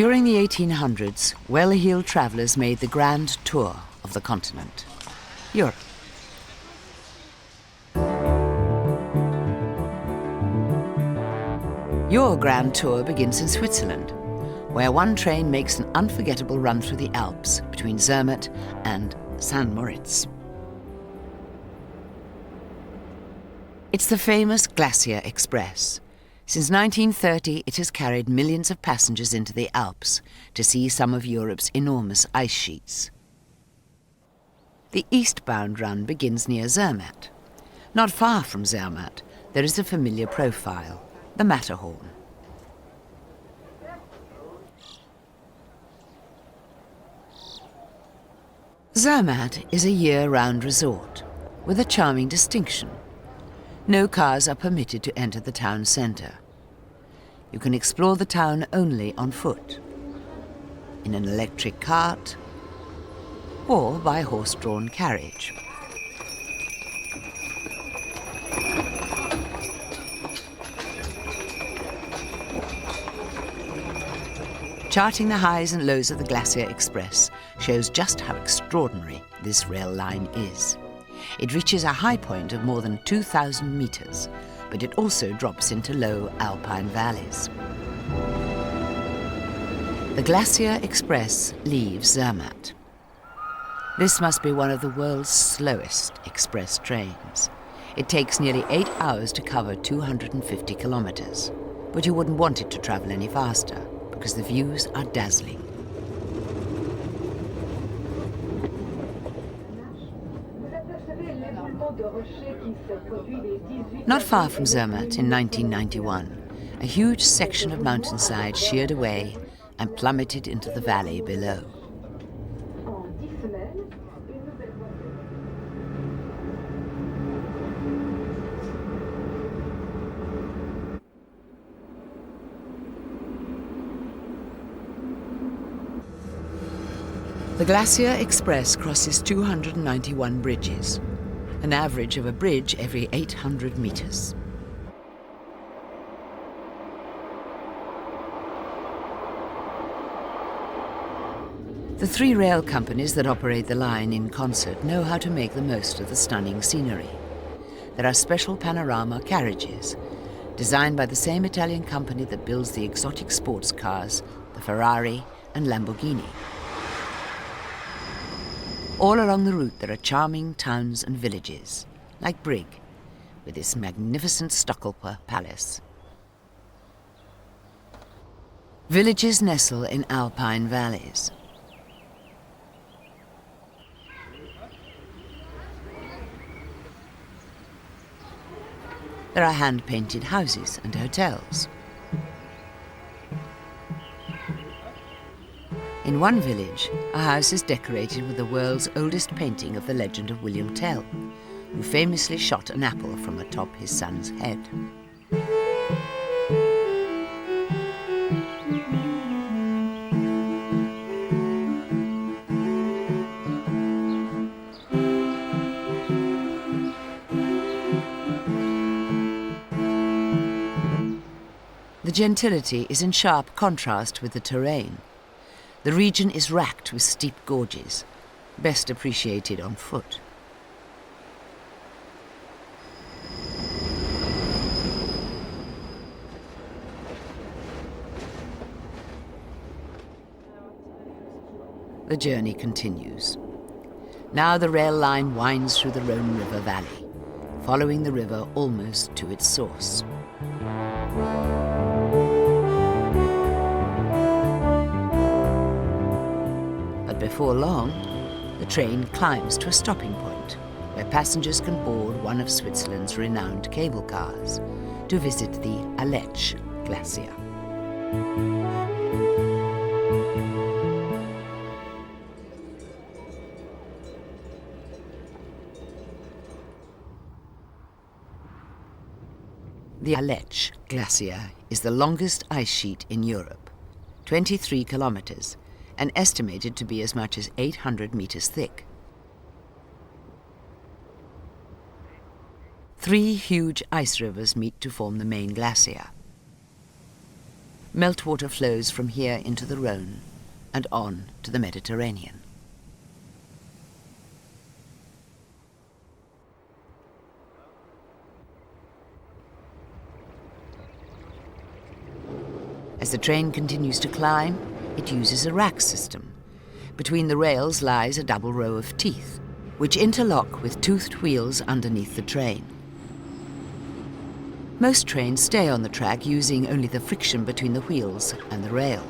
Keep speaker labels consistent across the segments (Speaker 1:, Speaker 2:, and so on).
Speaker 1: During the 1800s, well-heeled travellers made the grand tour of the continent, Europe. Your grand tour begins in Switzerland, where one train makes an unforgettable run through the Alps between Zermatt and St. Moritz. It's the famous Glacier Express. Since 1930, it has carried millions of passengers into the Alps to see some of Europe's enormous ice sheets. The eastbound run begins near Zermatt. Not far from Zermatt, there is a familiar profile, the Matterhorn. Zermatt is a year-round resort with a charming distinction. No cars are permitted to enter the town centre. You can explore the town only on foot, in an electric cart, or by horse-drawn carriage. Charting the highs and lows of the Glacier Express shows just how extraordinary this rail line is. It reaches a high point of more than 2,000 meters, but it also drops into low alpine valleys. The Glacier Express leaves Zermatt. This must be one of the world's slowest express trains. It takes nearly 8 hours to cover 250 kilometers, but you wouldn't want it to travel any faster because the views are dazzling. Not far from Zermatt in 1991, a huge section of mountainside sheared away and plummeted into the valley below. The Glacier Express crosses 291 bridges, an average of a bridge every 800 meters. The 3 rail companies that operate the line in concert know how to make the most of the stunning scenery. There are special panorama carriages, designed by the same Italian company that builds the exotic sports cars, the Ferrari and Lamborghini. All along the route there are charming towns and villages, like Brig, with its magnificent stucco palace. Villages nestle in alpine valleys. There are hand-painted houses and hotels. In one village, a house is decorated with the world's oldest painting of the legend of William Tell, who famously shot an apple from atop his son's head. The gentility is in sharp contrast with the terrain. The region is racked with steep gorges, best appreciated on foot. The journey continues. Now the rail line winds through the Rhone River Valley, following the river almost to its source. Before long, the train climbs to a stopping point where passengers can board one of Switzerland's renowned cable cars to visit the Aletsch Glacier. The Aletsch Glacier is the longest ice sheet in Europe, 23 kilometers, and estimated to be as much as 800 meters thick. 3 huge ice rivers meet to form the main glacier. Meltwater flows from here into the Rhone and on to the Mediterranean. As the train continues to climb, it uses a rack system. Between the rails lies a double row of teeth, which interlock with toothed wheels underneath the train. Most trains stay on the track using only the friction between the wheels and the rail.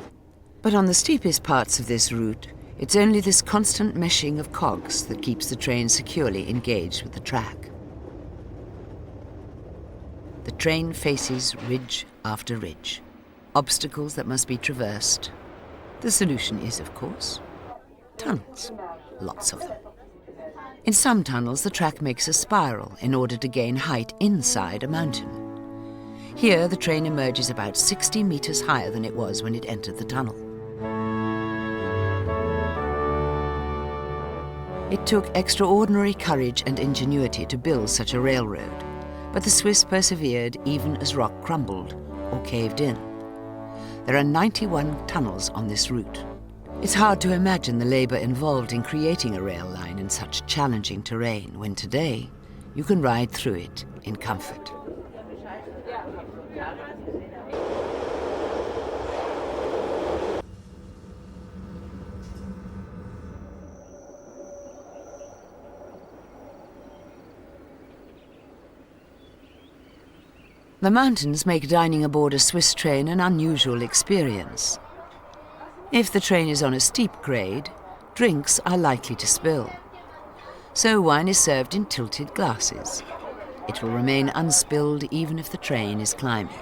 Speaker 1: But on the steepest parts of this route, it's only this constant meshing of cogs that keeps the train securely engaged with the track. The train faces ridge after ridge, obstacles that must be traversed. The solution is, of course, tunnels, lots of them. In some tunnels, the track makes a spiral in order to gain height inside a mountain. Here, the train emerges about 60 meters higher than it was when it entered the tunnel. It took extraordinary courage and ingenuity to build such a railroad, but the Swiss persevered even as rock crumbled or caved in. There are 91 tunnels on this route. It's hard to imagine the labor involved in creating a rail line in such challenging terrain when today you can ride through it in comfort. The mountains make dining aboard a Swiss train an unusual experience. If the train is on a steep grade, drinks are likely to spill. So wine is served in tilted glasses. It will remain unspilled even if the train is climbing.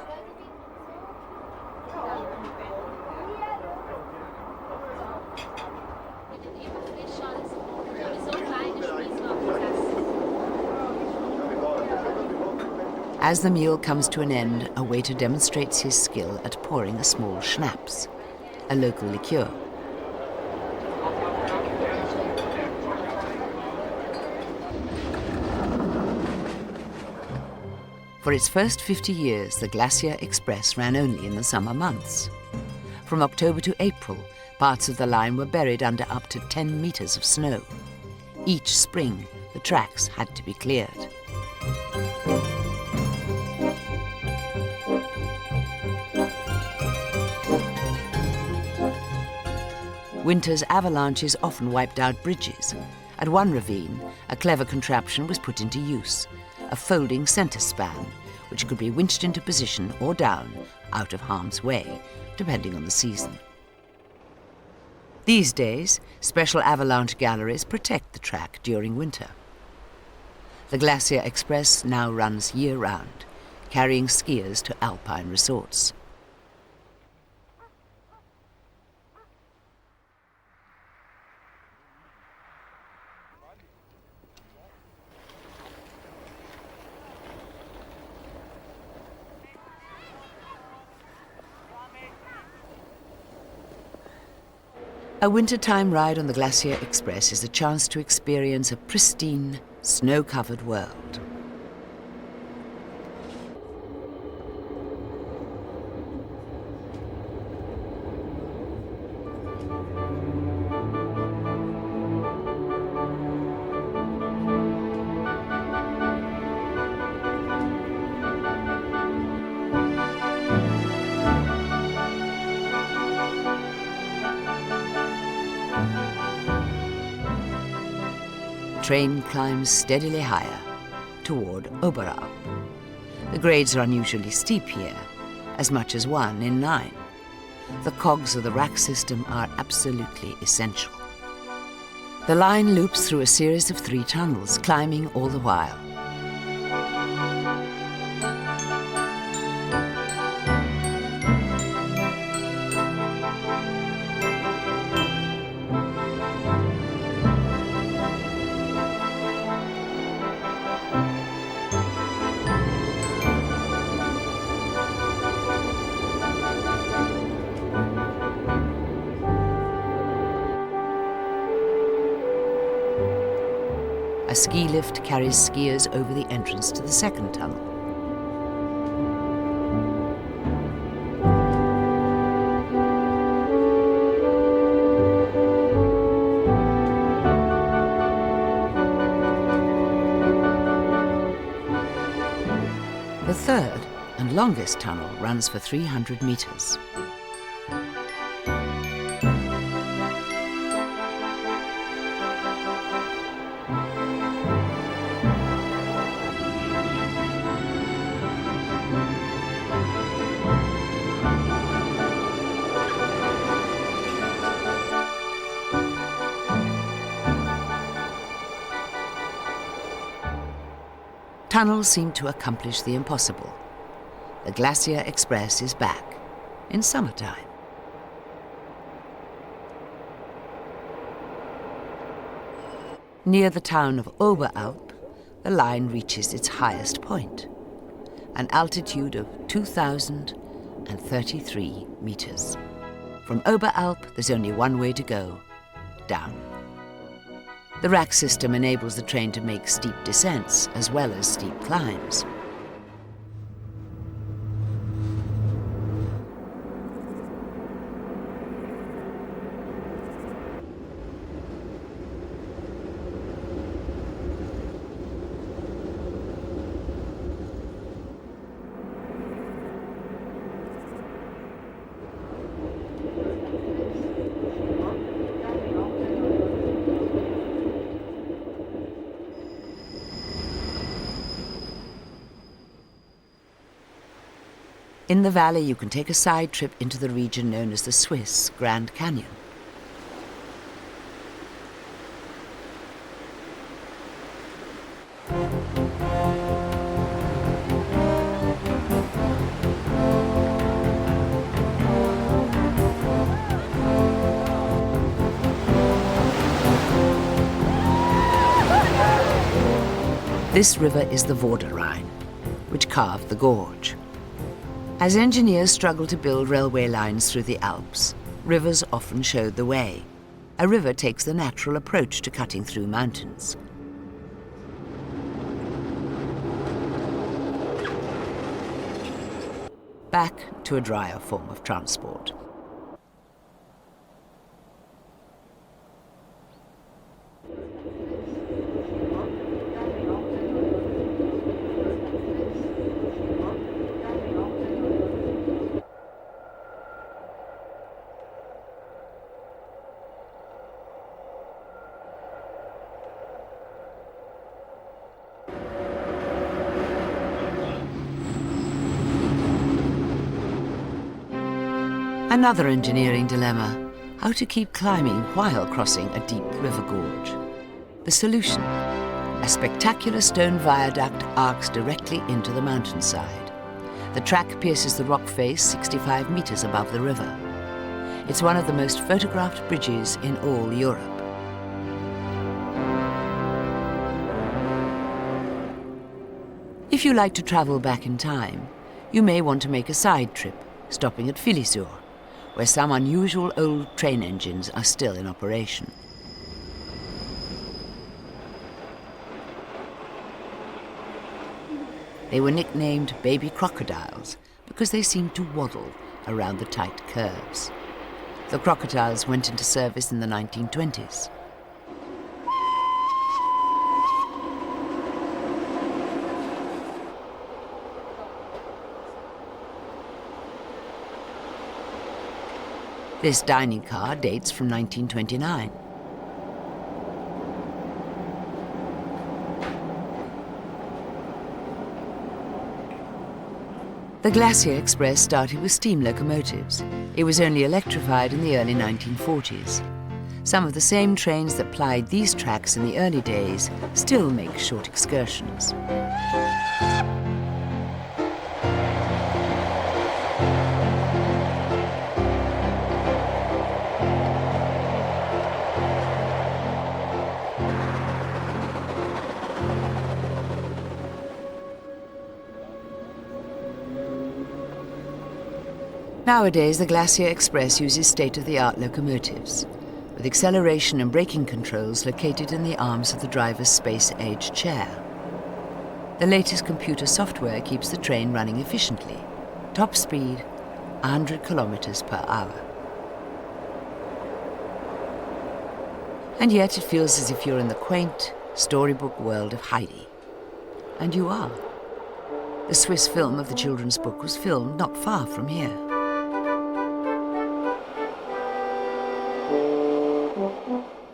Speaker 1: As the meal comes to an end, a waiter demonstrates his skill at pouring a small schnapps, a local liqueur. For its first 50 years, the Glacier Express ran only in the summer months. From October to April, parts of the line were buried under up to 10 meters of snow. Each spring, the tracks had to be cleared. Winter's avalanches often wiped out bridges. At one ravine, a clever contraption was put into use, a folding center span, which could be winched into position or down, out of harm's way, depending on the season. These days, special avalanche galleries protect the track during winter. The Glacier Express now runs year-round, carrying skiers to alpine resorts. A wintertime ride on the Glacier Express is a chance to experience a pristine, snow-covered world. The train climbs steadily higher, toward Oberalp. The grades are unusually steep here, as much as 1 in 9. The cogs of the rack system are absolutely essential. The line loops through a series of 3 tunnels, climbing all the while. A ski lift carries skiers over the entrance to the second tunnel. third and longest tunnel runs for 300 meters. Tunnels seem to accomplish the impossible. The Glacier Express is back in summertime. Near the town of Oberalp, the line reaches its highest point, an altitude of 2,033 meters. From Oberalp, there's only one way to go, down. The rack system enables the train to make steep descents as well as steep climbs. In the valley, you can take a side trip into the region known as the Swiss Grand Canyon. This river is the Vorderrhein, which carved the gorge. As engineers struggled to build railway lines through the Alps, rivers often showed the way. A river takes the natural approach to cutting through mountains. Back to a drier form of transport. Another engineering dilemma: how to keep climbing while crossing a deep river gorge. The solution: a spectacular stone viaduct arcs directly into the mountainside. The track pierces the rock face 65 meters above the river. It's one of the most photographed bridges in all Europe. If you like to travel back in time, you may want to make a side trip, stopping at Filisur, where some unusual old train engines are still in operation. They were nicknamed baby crocodiles because they seemed to waddle around the tight curves. The crocodiles went into service in the 1920s. This dining car dates from 1929. The Glacier Express started with steam locomotives. It was only electrified in the early 1940s. Some of the same trains that plied these tracks in the early days still make short excursions. Nowadays, the Glacier Express uses state-of-the-art locomotives, with acceleration and braking controls located in the arms of the driver's space-age chair. The latest computer software keeps the train running efficiently. Top speed, 100 kilometers per hour. And yet it feels as if you're in the quaint, storybook world of Heidi. And you are. The Swiss film of the children's book was filmed not far from here.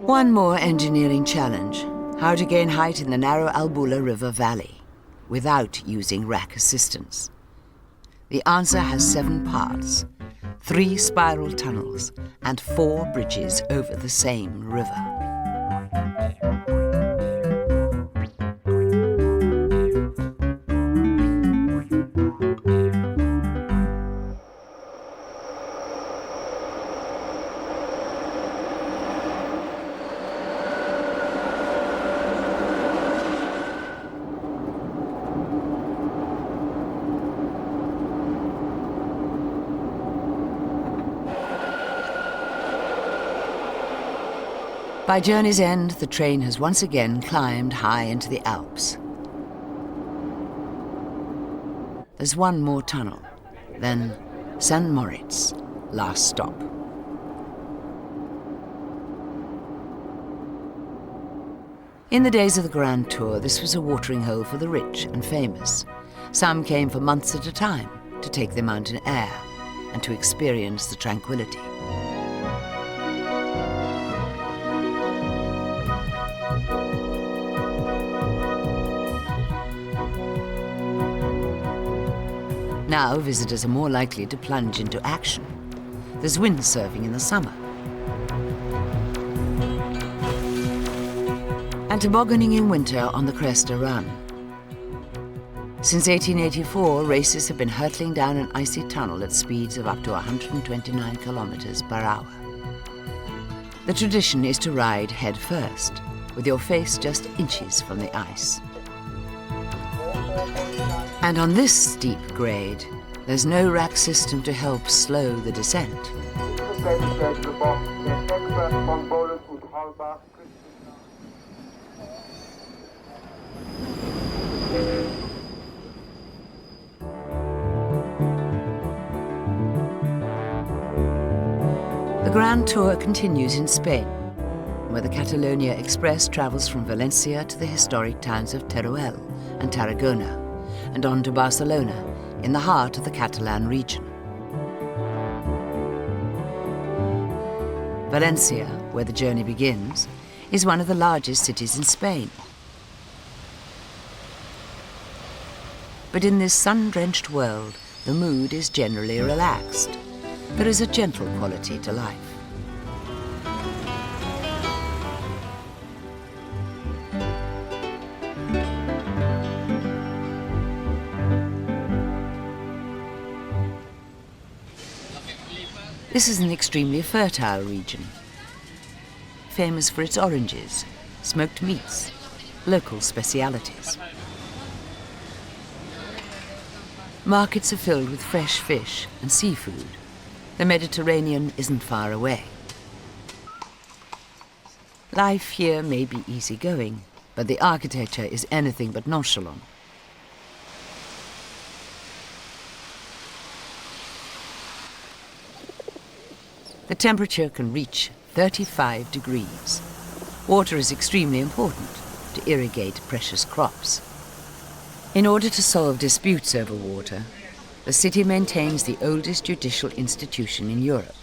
Speaker 1: One more engineering challenge: how to gain height in the narrow Albula River Valley without using rack assistance. The answer has 7 parts, 3 spiral tunnels and 4 bridges over the same river. By journey's end, the train has once again climbed high into the Alps. There's one more tunnel, then St. Moritz, last stop. In the days of the Grand Tour, this was a watering hole for the rich and famous. Some came for months at a time to take the mountain air and to experience the tranquility. Now visitors are more likely to plunge into action. There's windsurfing in the summer, and tobogganing in winter on the Cresta Run. Since 1884, racers have been hurtling down an icy tunnel at speeds of up to 129 kilometers per hour. The tradition is to ride head first, with your face just inches from the ice. And on this steep grade, there's no rack system to help slow the descent. The Grand Tour continues in Spain, where the Catalonia Express travels from Valencia to the historic towns of Teruel and Tarragona, and on to Barcelona, in the heart of the Catalan region. Valencia, where the journey begins, is one of the largest cities in Spain. But in this sun-drenched world, the mood is generally relaxed. There is a gentle quality to life. This is an extremely fertile region, famous for its oranges, smoked meats, local specialities. Markets are filled with fresh fish and seafood. The Mediterranean isn't far away. Life here may be easygoing, but the architecture is anything but nonchalant. The temperature can reach 35 degrees. Water is extremely important to irrigate precious crops. In order to solve disputes over water, the city maintains the oldest judicial institution in Europe.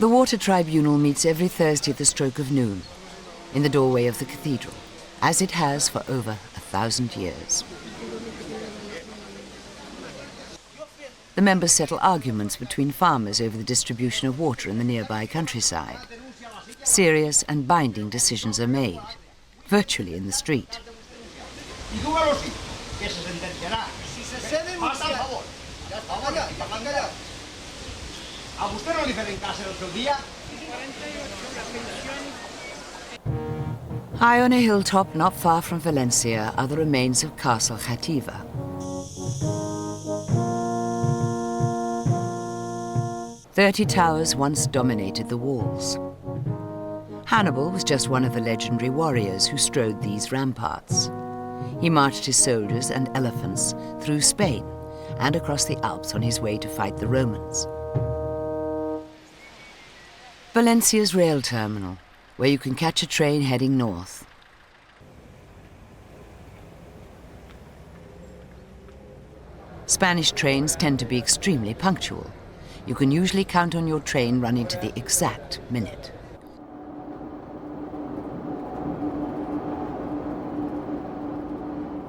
Speaker 1: The Water Tribunal meets every Thursday at the stroke of noon in the doorway of the cathedral, as it has for over 1,000 years. The members settle arguments between farmers over the distribution of water in the nearby countryside. Serious and binding decisions are made, virtually in the street. High on a hilltop not far from Valencia are the remains of Castle Xàtiva. "30 towers once dominated the walls. Hannibal was just one of the legendary warriors who strode these ramparts. He marched his soldiers and elephants through Spain and across the Alps on his way to fight the Romans. Valencia's rail terminal, where you can catch a train heading north. Spanish trains tend to be extremely punctual. You can usually count on your train running to the exact minute.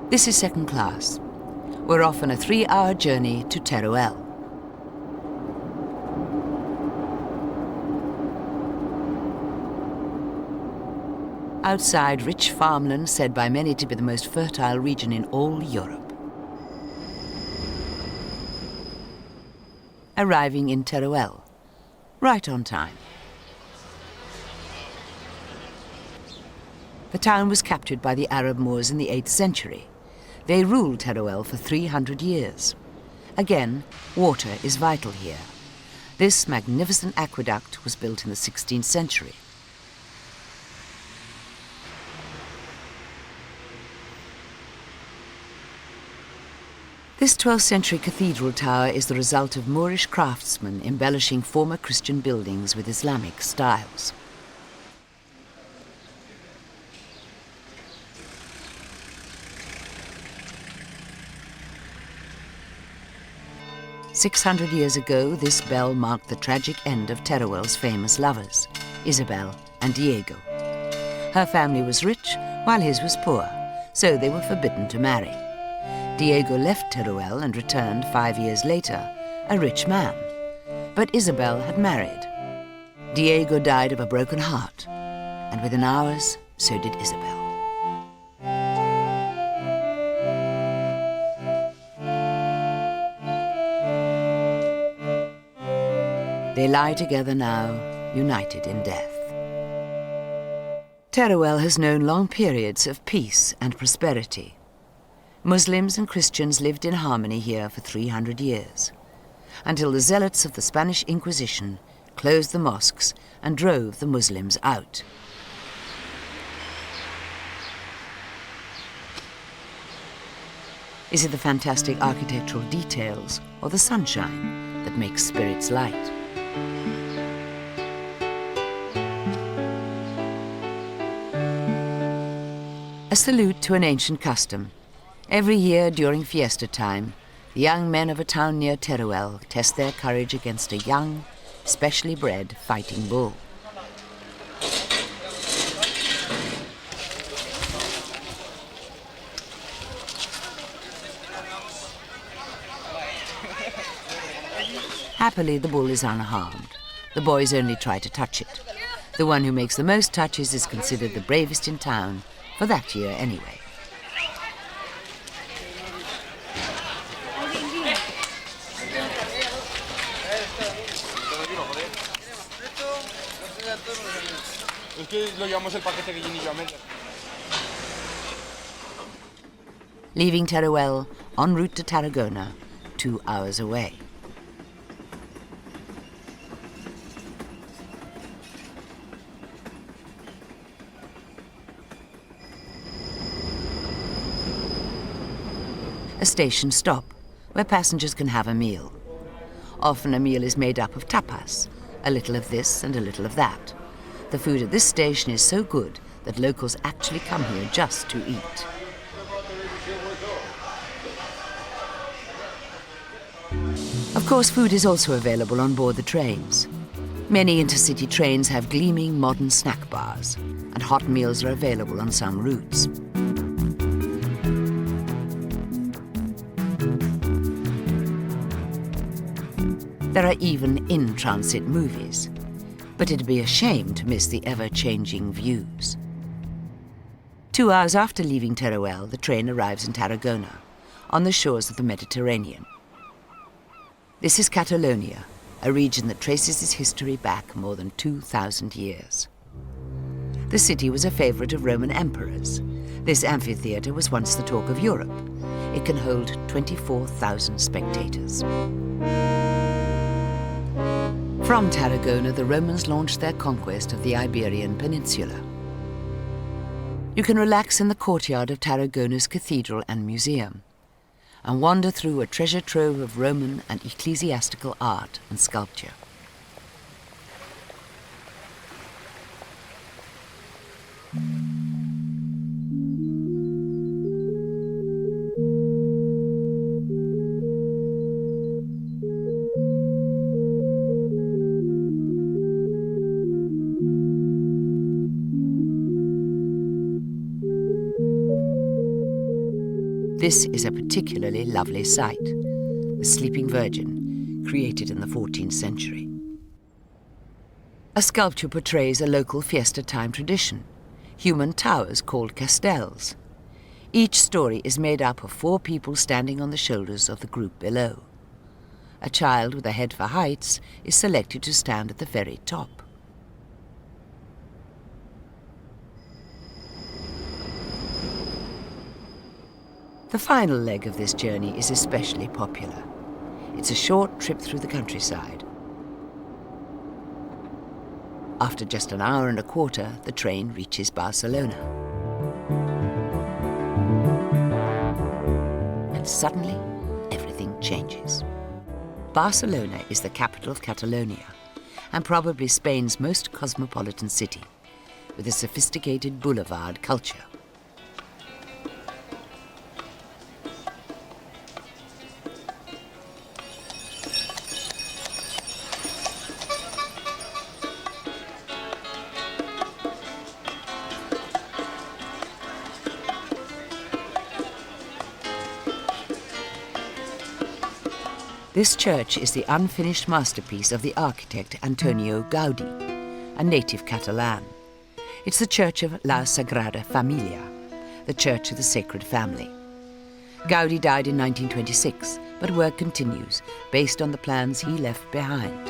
Speaker 1: This is second class. We're off on a 3-hour journey to Teruel. Outside, rich farmland said by many to be the most fertile region in all Europe. Arriving in Teruel, right on time. The town was captured by the Arab Moors in the 8th century. They ruled Teruel for 300 years. Again, water is vital here. This magnificent aqueduct was built in the 16th century. This 12th century cathedral tower is the result of Moorish craftsmen embellishing former Christian buildings with Islamic styles. "600 years ago, this bell marked the tragic end of Teruel's famous lovers, Isabel and Diego. Her family was rich, while his was poor, so they were forbidden to marry. Diego left Teruel and returned 5 years later, a rich man. But Isabel had married. Diego died of a broken heart, and within hours, so did Isabel. They lie together now, united in death. Teruel has known long periods of peace and prosperity. Muslims and Christians lived in harmony here for 300 years, until the zealots of the Spanish Inquisition closed the mosques and drove the Muslims out. Is it the fantastic architectural details or the sunshine that makes spirits light? A salute to an ancient custom. Every year during fiesta time, the young men of a town near Teruel test their courage against a young, specially bred fighting bull. Happily, the bull is unharmed. The boys only try to touch it. The one who makes the most touches is considered the bravest in town, for that year anyway. Leaving Teruel, en route to Tarragona, 2 hours away. A station stop, where passengers can have a meal. Often a meal is made up of tapas, a little of this and a little of that. The food at this station is so good that locals actually come here just to eat. Of course, food is also available on board the trains. Many intercity trains have gleaming modern snack bars, and hot meals are available on some routes. There are even in-transit movies, but it'd be a shame to miss the ever-changing views. 2 hours after leaving Teruel, the train arrives in Tarragona, on the shores of the Mediterranean. This is Catalonia, a region that traces its history back more than 2,000 years. The city was a favorite of Roman emperors. This amphitheater was once the talk of Europe. It can hold 24,000 spectators. From Tarragona, the Romans launched their conquest of the Iberian Peninsula. You can relax in the courtyard of Tarragona's cathedral and museum, and wander through a treasure trove of Roman and ecclesiastical art and sculpture. This is a particularly lovely sight, the Sleeping Virgin, created in the 14th century. A sculpture portrays a local fiesta time tradition, human towers called castels. Each story is made up of 4 people standing on the shoulders of the group below. A child with a head for heights is selected to stand at the very top. The final leg of this journey is especially popular. It's a short trip through the countryside. After just an hour and a quarter, the train reaches Barcelona. And suddenly, everything changes. Barcelona is the capital of Catalonia, and probably Spain's most cosmopolitan city, with a sophisticated boulevard culture. This church is the unfinished masterpiece of the architect Antonio Gaudí, a native Catalan. It's the Church of La Sagrada Familia, the Church of the Sacred Family. Gaudí died in 1926, but work continues, based on the plans he left behind.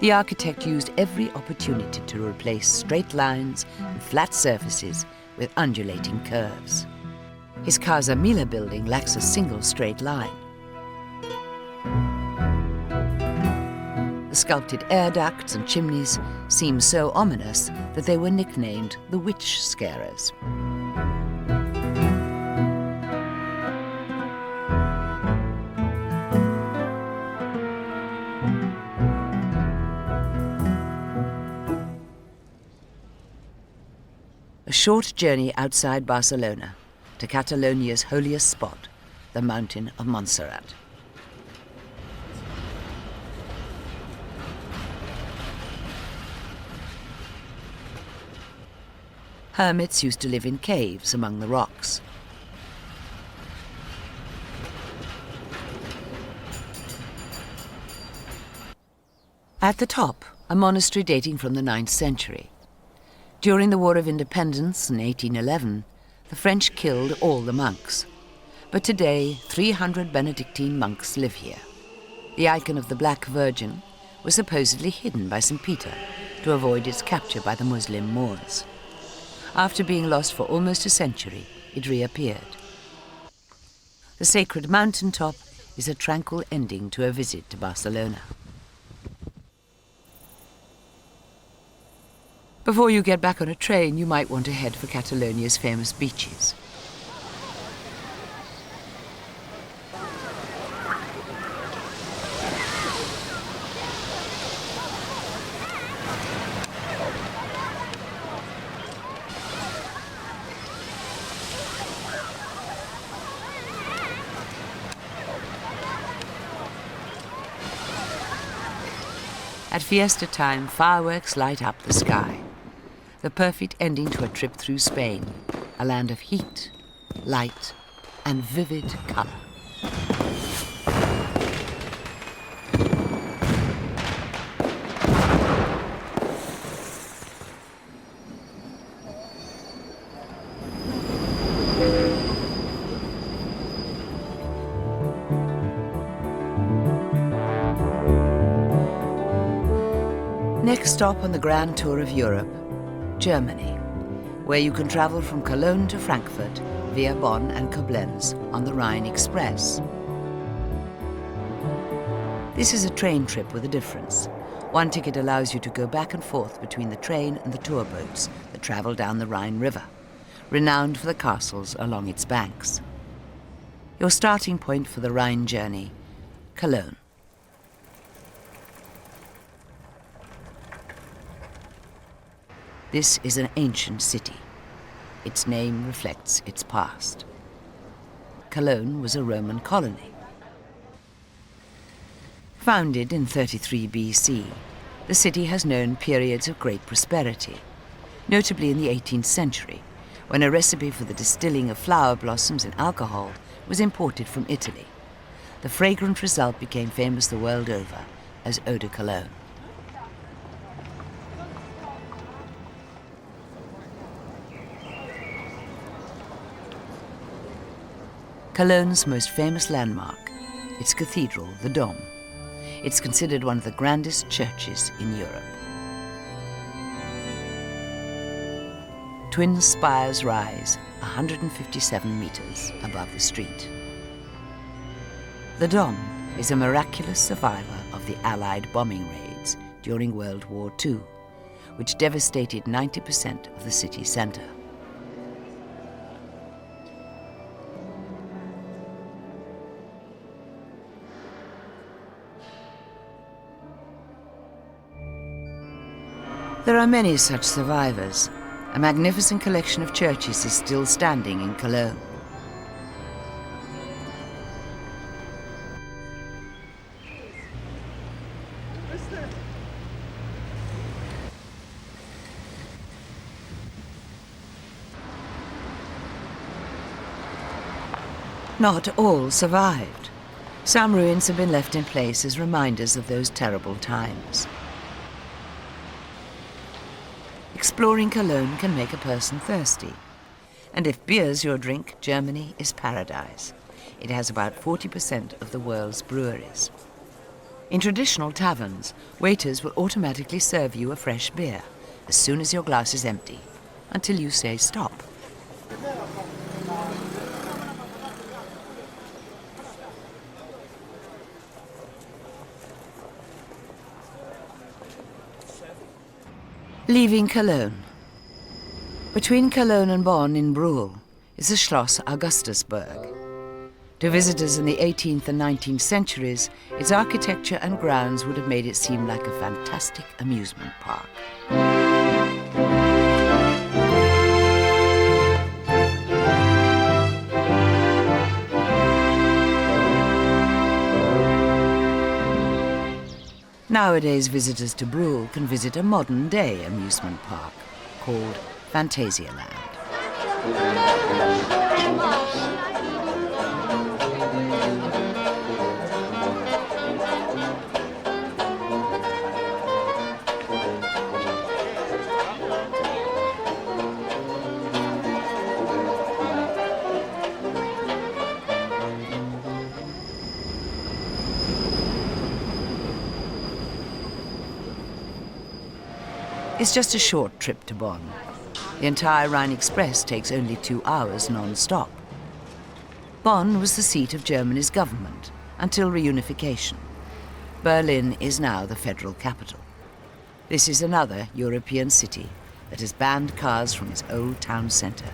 Speaker 1: The architect used every opportunity to replace straight lines and flat surfaces with undulating curves. His Casa Mila building lacks a single straight line. The sculpted air ducts and chimneys seem so ominous that they were nicknamed the Witch Scarers. A short journey outside Barcelona to Catalonia's holiest spot, the mountain of Montserrat. Hermits used to live in caves among the rocks. At the top, a monastery dating from the 9th century. During the War of Independence in 1811, the French killed all the monks. But today, 300 Benedictine monks live here. The icon of the Black Virgin was supposedly hidden by St. Peter to avoid its capture by the Muslim Moors. After being lost for almost a century, it reappeared. The sacred mountaintop is a tranquil ending to a visit to Barcelona. Before you get back on a train, you might want to head for Catalonia's famous beaches. At fiesta time, fireworks light up the sky. The perfect ending to a trip through Spain, a land of heat, light, and vivid color. Next stop on the grand tour of Europe, Germany, where you can travel from Cologne to Frankfurt via Bonn and Koblenz on the Rhine Express. This is a train trip with a difference. One ticket allows you to go back and forth between the train and the tour boats that travel down the Rhine River, renowned for the castles along its banks. Your starting point for the Rhine journey, Cologne. This is an ancient city. Its name reflects its past. Cologne was a Roman colony. Founded in 33 BC, the city has known periods of great prosperity. notably in the 18th century, when a recipe for the distilling of flower blossoms in alcohol was imported from Italy. The fragrant result became famous the world over as eau de Cologne. Cologne's most famous landmark, its cathedral, the Dom. It's considered one of the grandest churches in Europe. Twin spires rise 157 meters above the street. The Dom is a miraculous survivor of the Allied bombing raids during World War II, which devastated 90% of the city center. There are many such survivors. A magnificent collection of churches is still standing in Cologne. Not all survived. Some ruins have been left in place as reminders of those terrible times. Exploring Cologne can make a person thirsty. And if beer's your drink, Germany is paradise. It has about 40% of the world's breweries. In traditional taverns, waiters will automatically serve you a fresh beer as soon as your glass is empty, until you say stop. Leaving Cologne. Between Cologne and Bonn in Brühl is the Schloss Augustusburg. To visitors in the 18th and 19th centuries, its architecture and grounds would have made it seem like a fantastic amusement park. Nowadays, visitors to Brühl can visit a modern-day amusement park called Phantasialand. It's just a short trip to Bonn. The entire Rhine Express takes only 2 hours non-stop. Bonn was the seat of Germany's government until reunification. Berlin is now the federal capital. This is another European city that has banned cars from its old town center.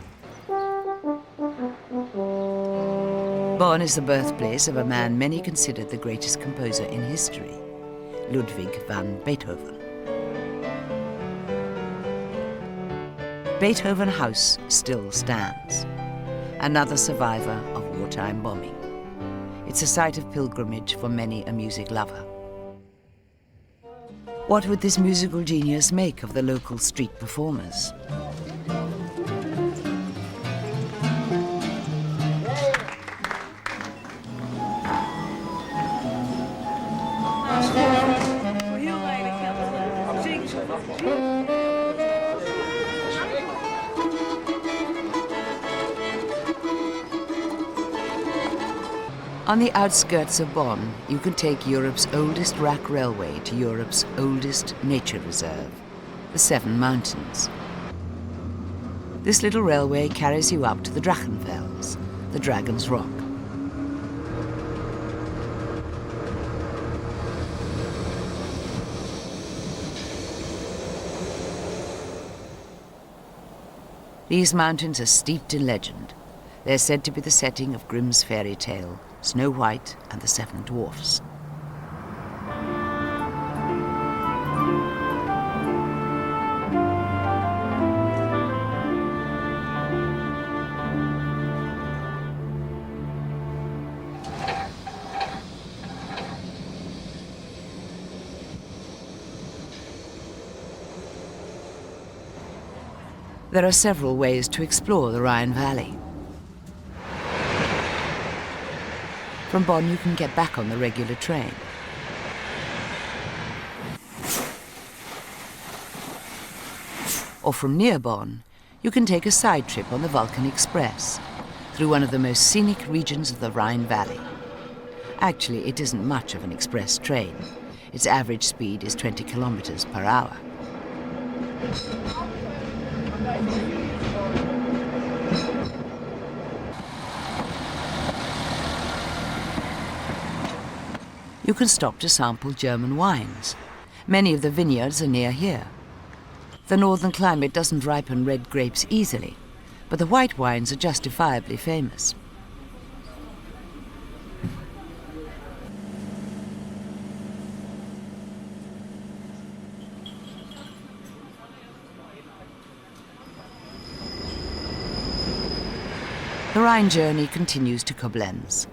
Speaker 1: Bonn is the birthplace of a man many considered the greatest composer in history, Ludwig van Beethoven. Beethoven House still stands, another survivor of wartime bombing. It's a site of pilgrimage for many a music lover. What would this musical genius make of the local street performers? On the outskirts of Bonn, you can take Europe's oldest rack railway to Europe's oldest nature reserve, the Seven Mountains. This little railway carries you up to the Drachenfels, the Dragon's Rock. These mountains are steeped in legend. They're said to be the setting of Grimm's fairy tale, Snow White and the Seven Dwarfs. There are several ways to explore the Rhine Valley. From Bonn you can get back on the regular train. Or from near Bonn, you can take a side trip on the Vulcan Express through one of the most scenic regions of the Rhine Valley. Actually, it isn't much of an express train. Its average speed is 20 kilometers per hour. You can stop to sample German wines. Many of the vineyards are near here. The northern climate doesn't ripen red grapes easily, but the white wines are justifiably famous. The Rhine journey continues to Koblenz,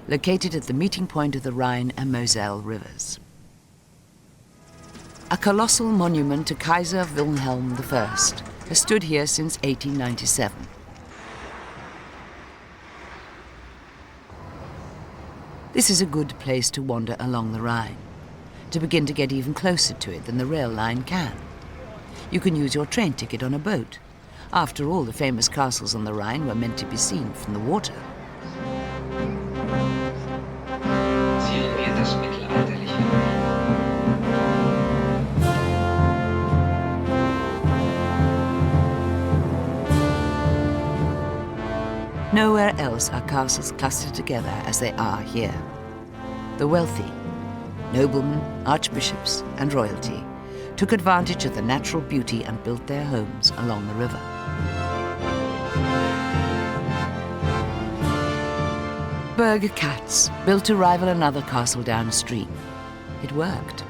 Speaker 1: located at the meeting point of the Rhine and Moselle rivers. A colossal monument to Kaiser Wilhelm I has stood here since 1897. This is a good place to wander along the Rhine, to begin to get even closer to it than the rail line can. You can use your train ticket on a boat. After all, the famous castles on the Rhine were meant to be seen from the water. Nowhere else are castles clustered together as they are here. The wealthy, noblemen, archbishops, and royalty took advantage of the natural beauty and built their homes along the river. Berge Katz, built to rival another castle downstream. It worked.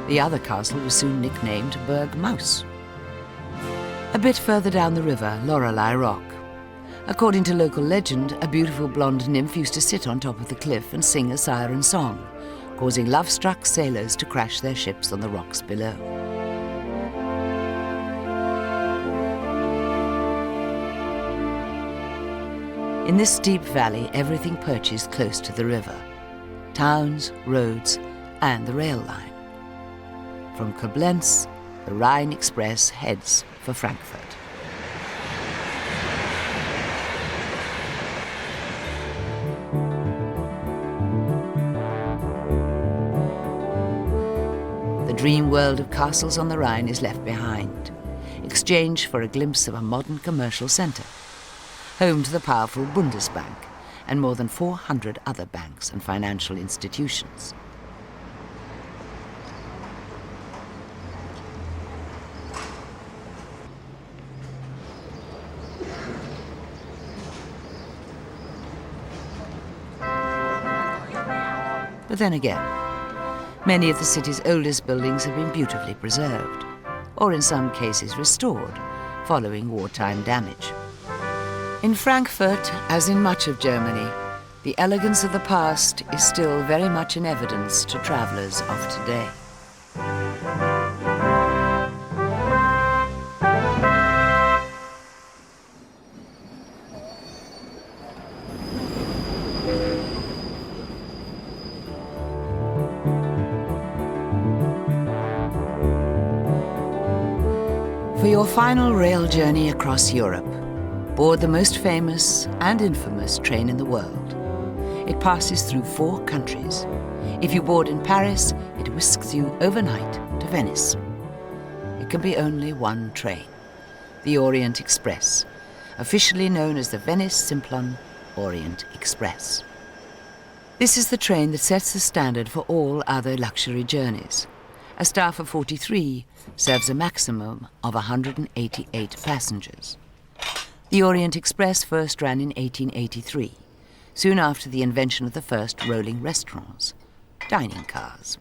Speaker 1: The other castle was soon nicknamed Berg Maus. A bit further down the river, Lorelei Rock. According to local legend, a beautiful blonde nymph used to sit on top of the cliff and sing a siren song, causing love-struck sailors to crash their ships on the rocks below. In this steep valley, everything perches close to the river. Towns, roads, and the rail line. From Koblenz, the Rhine Express heads for Frankfurt. The dream world of castles on the Rhine is left behind, exchanged for a glimpse of a modern commercial centre, home to the powerful Bundesbank and more than 400 other banks and financial institutions. But then again, many of the city's oldest buildings have been beautifully preserved, or in some cases restored, following wartime damage. In Frankfurt, as in much of Germany, the elegance of the past is still very much in evidence to travellers of today. For your final rail journey across Europe, board the most famous and infamous train in the world. It passes through 4 countries. If you board in Paris, it whisks you overnight to Venice. It can be only one train, the Orient Express, officially known as the Venice Simplon Orient Express. This is the train that sets the standard for all other luxury journeys. A staff of 43 serves a maximum of 188 passengers. The Orient Express first ran in 1883, soon after the invention of the first rolling restaurants, dining cars.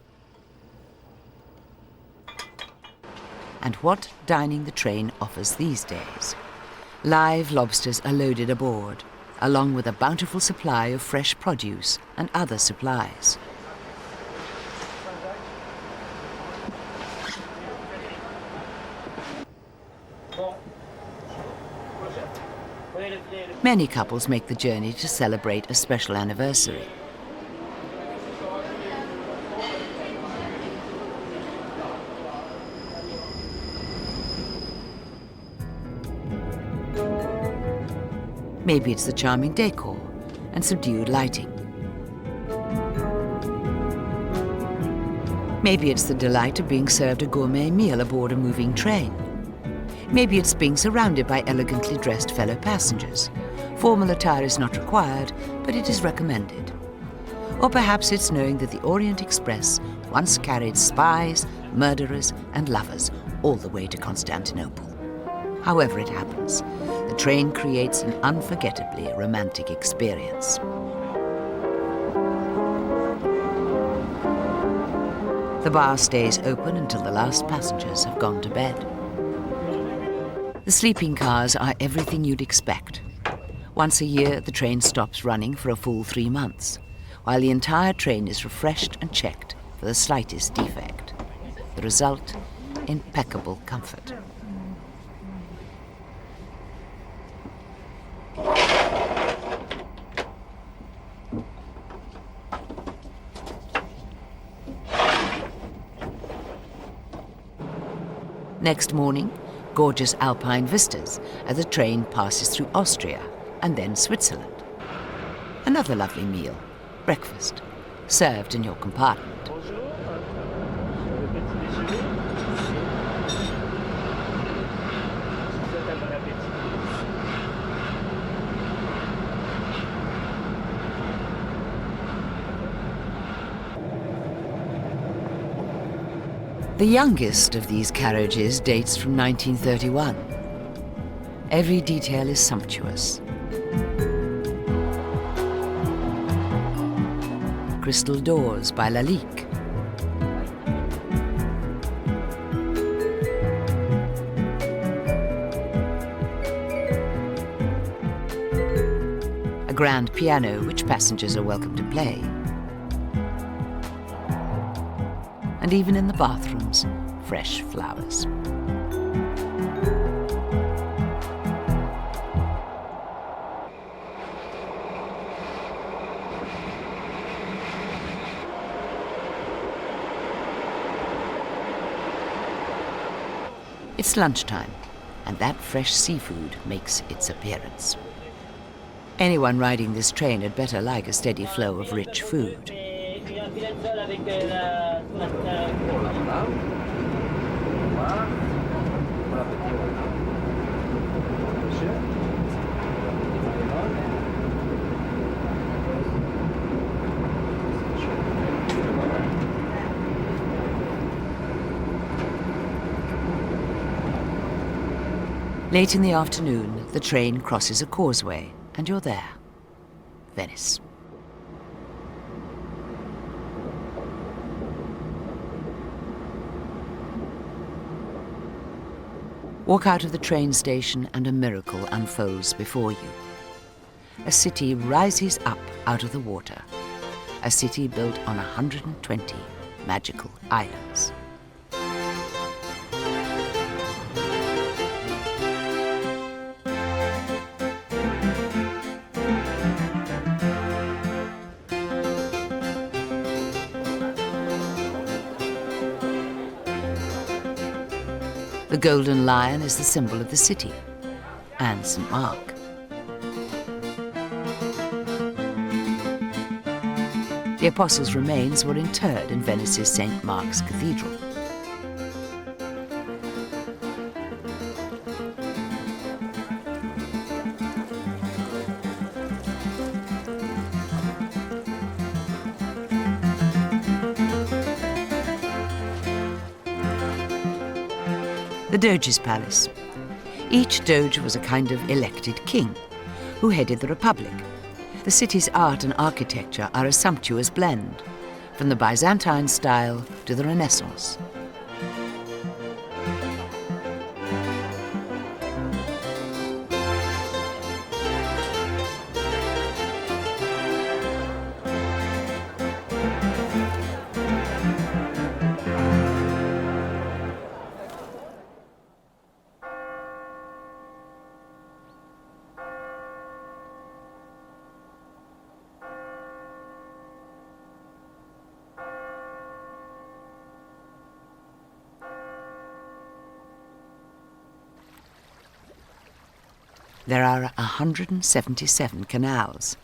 Speaker 1: And what dining the train offers these days? Live lobsters are loaded aboard, along with a bountiful supply of fresh produce and other supplies. Many couples make the journey to celebrate a special anniversary. Maybe it's the charming decor and subdued lighting. Maybe it's the delight of being served a gourmet meal aboard a moving train. Maybe it's being surrounded by elegantly dressed fellow passengers. Formal attire is not required, but it is recommended. Or perhaps it's knowing that the Orient Express once carried spies, murderers, and lovers all the way to Constantinople. However it happens, the train creates an unforgettably romantic experience. The bar stays open until the last passengers have gone to bed. The sleeping cars are everything you'd expect. Once a year, the train stops running for a full 3 months, while the entire train is refreshed and checked for the slightest defect. The result, impeccable comfort. Next morning, gorgeous alpine vistas as the train passes through Austria and then Switzerland. Another lovely meal, breakfast, served in your compartment. The youngest of these carriages dates from 1931. Every detail is sumptuous. Crystal doors by Lalique. A grand piano which passengers are welcome to play. And even in the bathrooms, fresh flowers. It's lunchtime, and that fresh seafood makes its appearance. Anyone riding this train had better like a steady flow of rich food. Late in the afternoon, the train crosses a causeway, and you're there. Venice. Walk out of the train station and a miracle unfolds before you. A city rises up out of the water. A city built on 120 magical islands. The golden lion is the symbol of the city, and St. Mark. The apostles' remains were interred in Venice's St. Mark's Cathedral. The Doge's Palace. Each Doge was a kind of elected king who headed the Republic. The city's art and architecture are a sumptuous blend, from the Byzantine style to the Renaissance. There are 177 canals,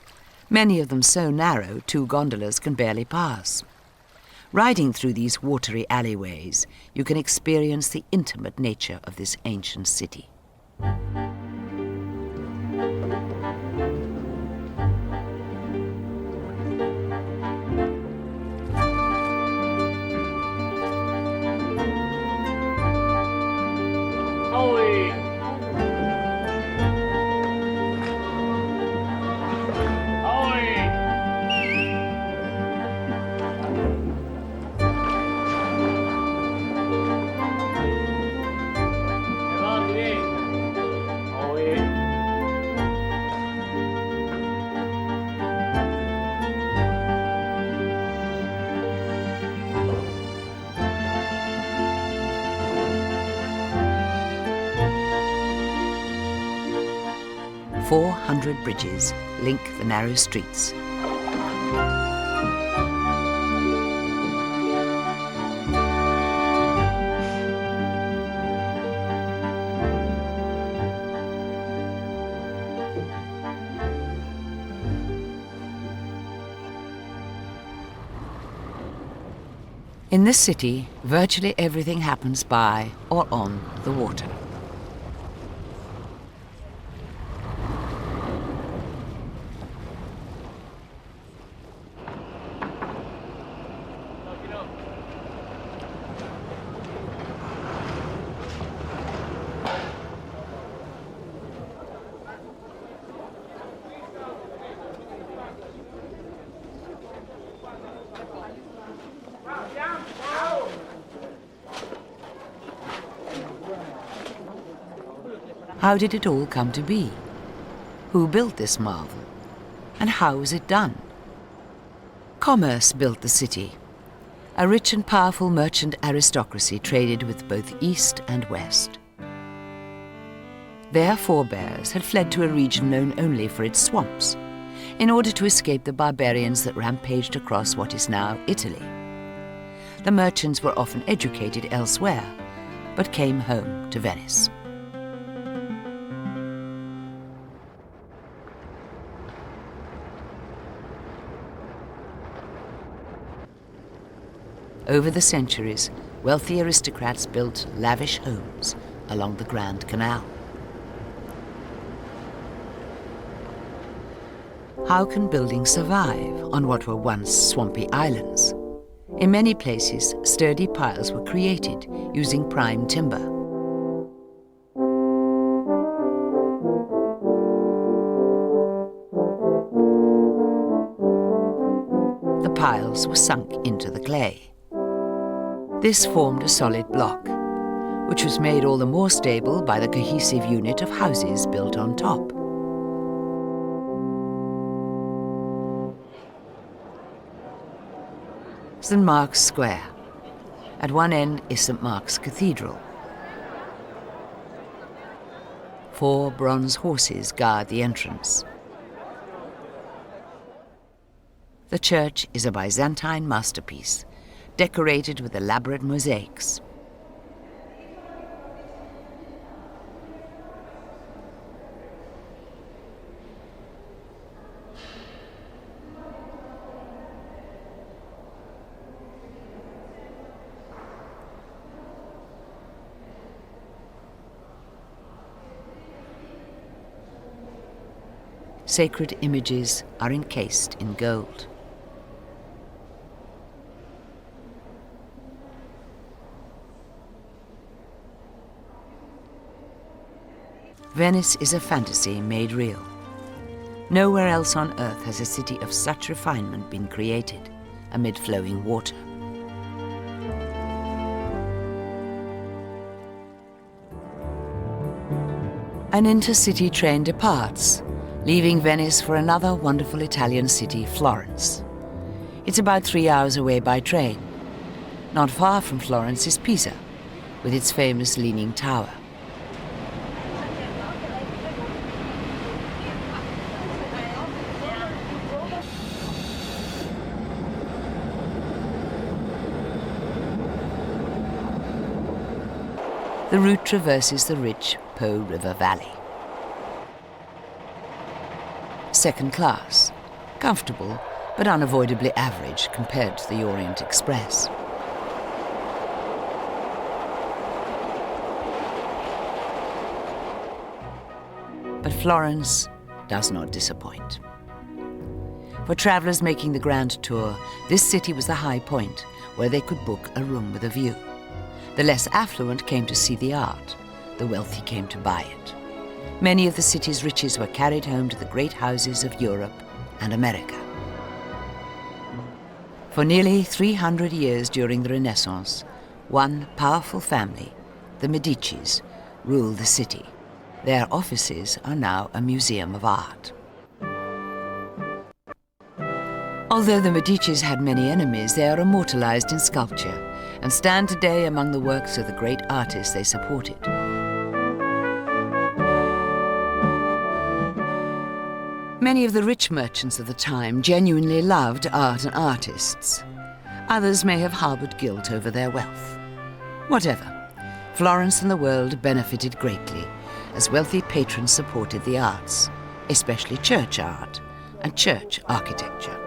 Speaker 1: many of them so narrow 2 gondolas can barely pass. Riding through these watery alleyways, you can experience the intimate nature of this ancient city. "400 bridges link the narrow streets. In this city, virtually everything happens by or on the water. How did it all come to be? Who built this marvel? And how was it done? Commerce built the city. A rich and powerful merchant aristocracy traded with both East and West. Their forebears had fled to a region known only for its swamps, in order to escape the barbarians that rampaged across what is now Italy. The merchants were often educated elsewhere, but came home to Venice. Over the centuries, wealthy aristocrats built lavish homes along the Grand Canal. How can buildings survive on what were once swampy islands? In many places, sturdy piles were created using prime timber. The piles were sunk into the clay. This formed a solid block, which was made all the more stable by the cohesive unit of houses built on top. St. Mark's Square. At one end is St. Mark's Cathedral. 4 bronze horses guard the entrance. The church is a Byzantine masterpiece, decorated with elaborate mosaics. Sacred images are encased in gold. Venice is a fantasy made real. Nowhere else on earth has a city of such refinement been created amid flowing water. An intercity train departs, leaving Venice for another wonderful Italian city, Florence. It's about 3 hours away by train. Not far from Florence is Pisa, with its famous leaning tower. The route traverses the rich Po River Valley. second class, comfortable but unavoidably average compared to the Orient Express. But Florence does not disappoint. For travellers making the grand tour, this city was the high point where they could book a room with a view. The less affluent came to see the art, the wealthy came to buy it. Many of the city's riches were carried home to the great houses of Europe and America. For nearly 300 years during the Renaissance, one powerful family, the Medicis, ruled the city. Their offices are now a museum of art. Although the Medicis had many enemies, they are immortalized in sculpture and stand today among the works of the great artists they supported. Many of the rich merchants of the time genuinely loved art and artists. Others may have harbored guilt over their wealth. Whatever, Florence and the world benefited greatly as wealthy patrons supported the arts, especially church art and church architecture.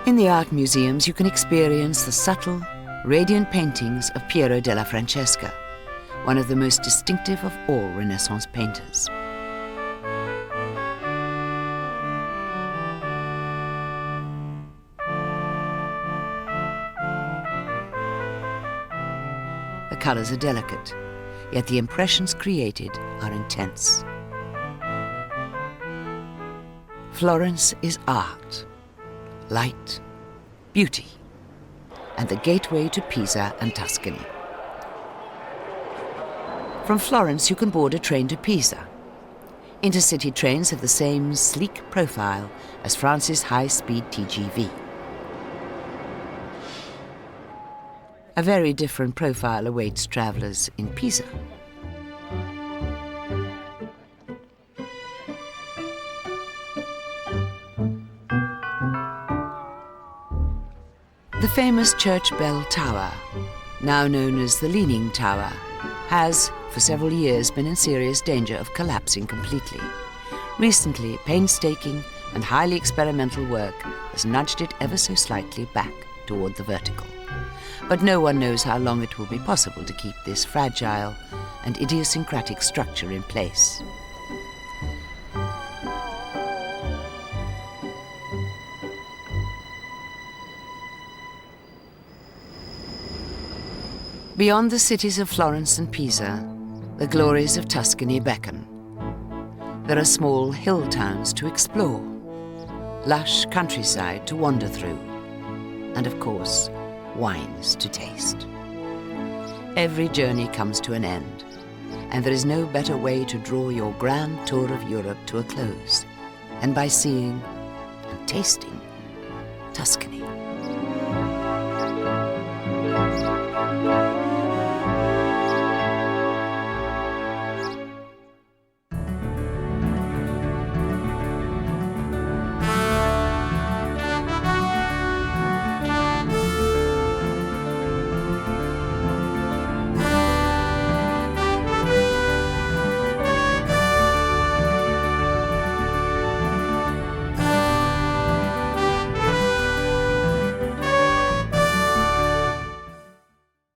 Speaker 1: In the art museums, you can experience the subtle, radiant paintings of Piero della Francesca, one of the most distinctive of all Renaissance painters. The colors are delicate, yet the impressions created are intense. Florence is art, light, beauty, and the gateway to Pisa and Tuscany. From Florence you can board a train to Pisa. Intercity trains have the same sleek profile as France's high-speed TGV. A very different profile awaits travellers in Pisa. The famous church bell tower, now known as the Leaning Tower, has, for several years, been in serious danger of collapsing completely. Recently, painstaking and highly experimental work has nudged it ever so slightly back toward the vertical. But no one knows how long it will be possible to keep this fragile and idiosyncratic structure in place. Beyond the cities of Florence and Pisa, the glories of Tuscany beckon. There are small hill towns to explore, lush countryside to wander through, and of course, wines to taste. Every journey comes to an end, and there is no better way to draw your grand tour of Europe to a close than by seeing and tasting Tuscany.